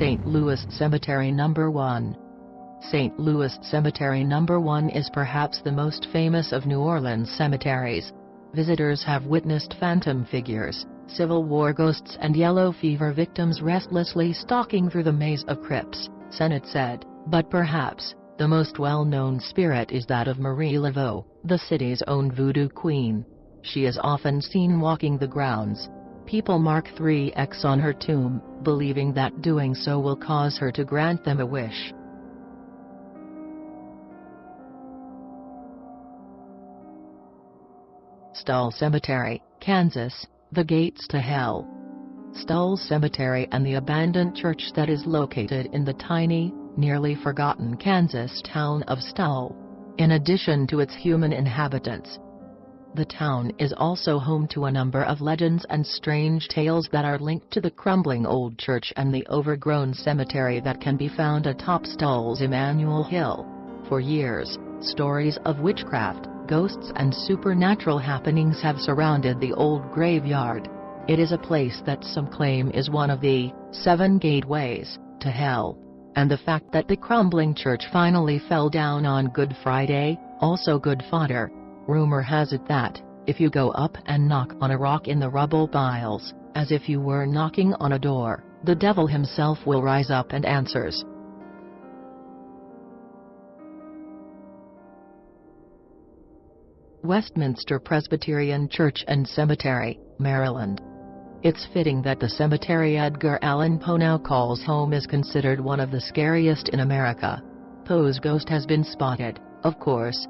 St. Louis Cemetery No. 1. St. Louis Cemetery No. 1 is perhaps the most famous of New Orleans cemeteries. Visitors have witnessed phantom figures, Civil War ghosts and yellow fever victims restlessly stalking through the maze of crypts, Senate said, but perhaps the most well-known spirit is that of Marie Laveau, the city's own voodoo queen. She is often seen walking the grounds. People mark 3X on her tomb, believing that doing so will cause her to grant them a wish. Stull Cemetery, Kansas, the gates to hell. Stull Cemetery and the abandoned church that is located in the tiny, nearly forgotten Kansas town of Stull. In addition to its human inhabitants, the town is also home to a number of legends and strange tales that are linked to the crumbling old church and the overgrown cemetery that can be found atop Stull's Emmanuel Hill. For years, stories of witchcraft, ghosts and supernatural happenings have surrounded the old graveyard. It is a place that some claim is one of the 7 gateways to hell. And the fact that the crumbling church finally fell down on Good Friday, also good fodder. Rumor has it that, if you go up and knock on a rock in the rubble piles, as if you were knocking on a door, the devil himself will rise up and answers. Westminster Presbyterian Church and Cemetery, Maryland. It's fitting that the cemetery Edgar Allan Poe now calls home is considered one of the scariest in America. Poe's ghost has been spotted, of course.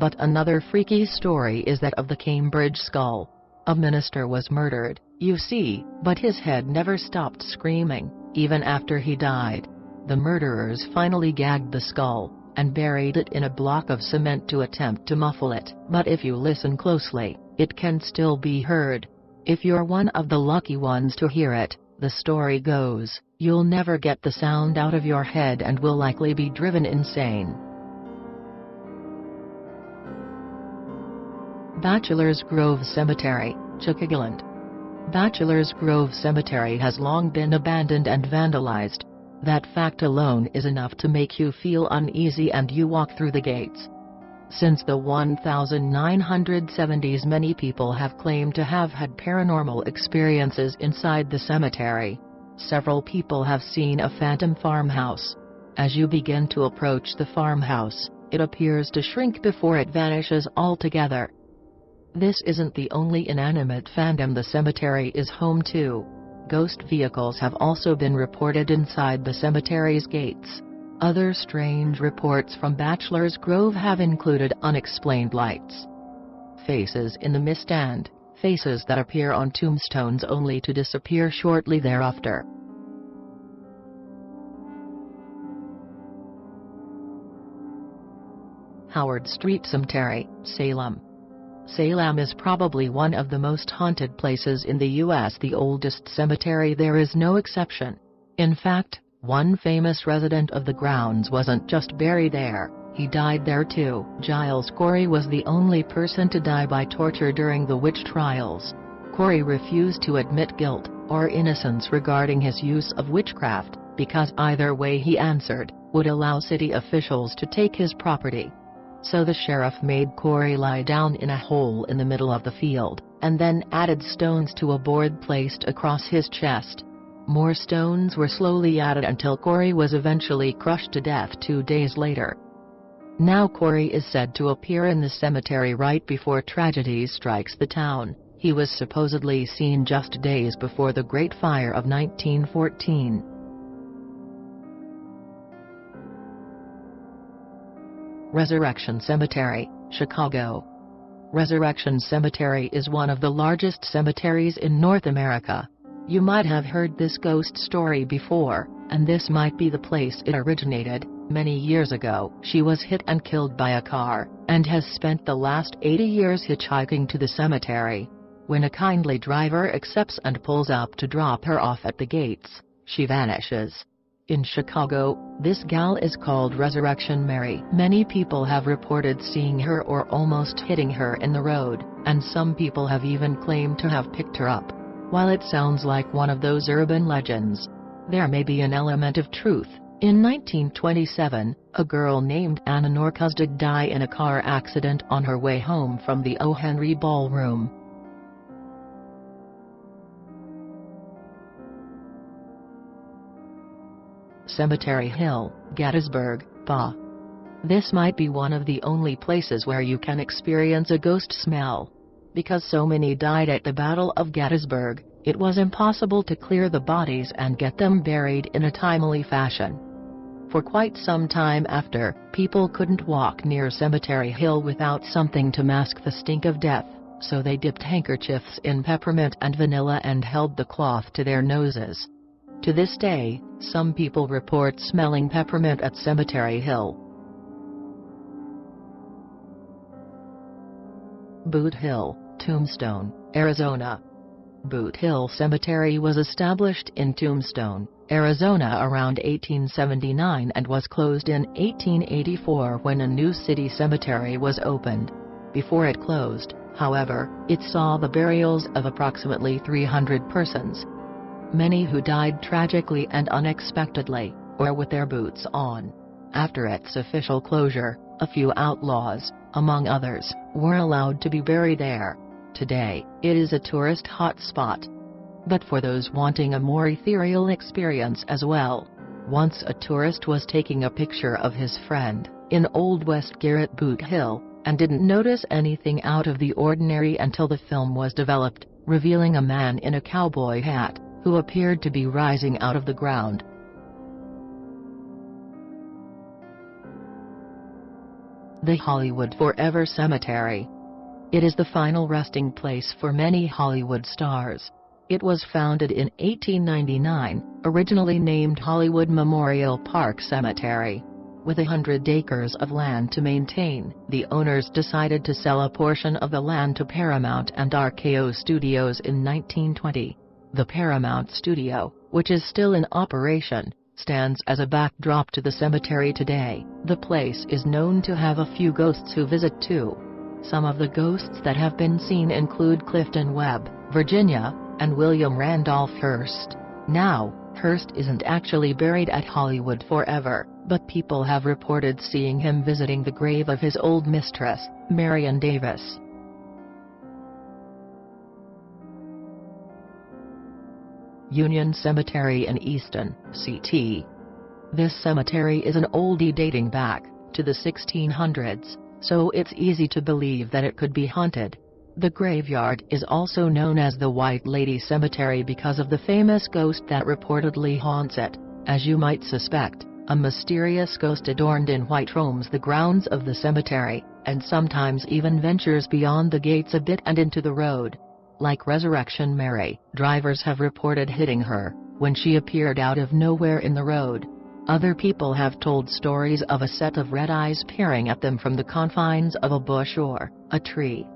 But another freaky story is that of the Cambridge skull. A minister was murdered, you see, but his head never stopped screaming, even after he died. The murderers finally gagged the skull and buried it in a block of cement to attempt to muffle it. But if you listen closely, it can still be heard. If you're one of the lucky ones to hear it, the story goes, you'll never get the sound out of your head and will likely be driven insane. Bachelor's Grove Cemetery, Chicagoland. Bachelor's Grove Cemetery has long been abandoned and vandalized. That fact alone is enough to make you feel uneasy and you walk through the gates. Since the 1970s, many people have claimed to have had paranormal experiences inside the cemetery. Several people have seen a phantom farmhouse. As you begin to approach the farmhouse, it appears to shrink before it vanishes altogether. This isn't the only inanimate phantom the cemetery is home to. Ghost vehicles have also been reported inside the cemetery's gates. Other strange reports from Bachelor's Grove have included unexplained lights, faces in the mist and faces that appear on tombstones only to disappear shortly thereafter. Howard Street Cemetery, Salem. Salem is probably one of the most haunted places in the U.S. The oldest cemetery there is no exception. In fact, one famous resident of the grounds wasn't just buried there, he died there too. Giles Corey was the only person to die by torture during the witch trials. Corey refused to admit guilt or innocence regarding his use of witchcraft, because either way he answered would allow city officials to take his property. So the sheriff made Corey lie down in a hole in the middle of the field, and then added stones to a board placed across his chest. More stones were slowly added until Corey was eventually crushed to death 2 days later. Now Corey is said to appear in the cemetery right before tragedy strikes the town. He was supposedly seen just days before the Great Fire of 1914. Resurrection Cemetery, Chicago. Resurrection Cemetery is one of the largest cemeteries in North America. You might have heard this ghost story before, and this might be the place it originated. Many years ago, she was hit and killed by a car, and has spent the last 80 years hitchhiking to the cemetery. When a kindly driver accepts and pulls up to drop her off at the gates, she vanishes. In Chicago, this gal is called Resurrection Mary. Many people have reported seeing her or almost hitting her in the road, and some people have even claimed to have picked her up. While it sounds like one of those urban legends, There may be an element of truth. In 1927, a girl named Anna Norcus did die in a car accident on her way home from the O. Henry Ballroom. Cemetery Hill, Gettysburg, PA. This might be one of the only places where you can experience a ghost smell. Because so many died at the Battle of Gettysburg, it was impossible to clear the bodies and get them buried in a timely fashion. For quite some time after, people couldn't walk near Cemetery Hill without something to mask the stink of death, so they dipped handkerchiefs in peppermint and vanilla and held the cloth to their noses. To this day, some people report smelling peppermint at Cemetery Hill. Boot Hill, Tombstone, Arizona. Boot Hill Cemetery was established in Tombstone, Arizona around 1879 and was closed in 1884 when a new city cemetery was opened. Before it closed, however, it saw the burials of approximately 300 persons. Many who died tragically and unexpectedly, or with their boots on. After its official closure, a few outlaws, among others, were allowed to be buried there. Today, it is a tourist hotspot. But for those wanting a more ethereal experience as well. Once a tourist was taking a picture of his friend, in Old West Garrett Boot Hill, and didn't notice anything out of the ordinary until the film was developed, revealing a man in a cowboy hat, who appeared to be rising out of the ground. The Hollywood Forever Cemetery. It is the final resting place for many Hollywood stars. It was founded in 1899, originally named Hollywood Memorial Park Cemetery. With 100 acres of land to maintain, the owners decided to sell a portion of the land to Paramount and RKO Studios in 1920. The Paramount Studio, which is still in operation, stands as a backdrop to the cemetery today. The place is known to have a few ghosts who visit too. Some of the ghosts that have been seen include Clifton Webb, Virginia, and William Randolph Hearst. Now, Hearst isn't actually buried at Hollywood Forever, but people have reported seeing him visiting the grave of his old mistress, Marion Davis. Union Cemetery in Easton, CT. This cemetery is an oldie dating back to the 1600s, so it's easy to believe that it could be haunted. The graveyard is also known as the White Lady Cemetery because of the famous ghost that reportedly haunts it. As you might suspect, a mysterious ghost adorned in white roams the grounds of the cemetery, and sometimes even ventures beyond the gates a bit and into the road. Like Resurrection Mary, drivers have reported hitting her when she appeared out of nowhere in the road. Other people have told stories of a set of red eyes peering at them from the confines of a bush or a tree.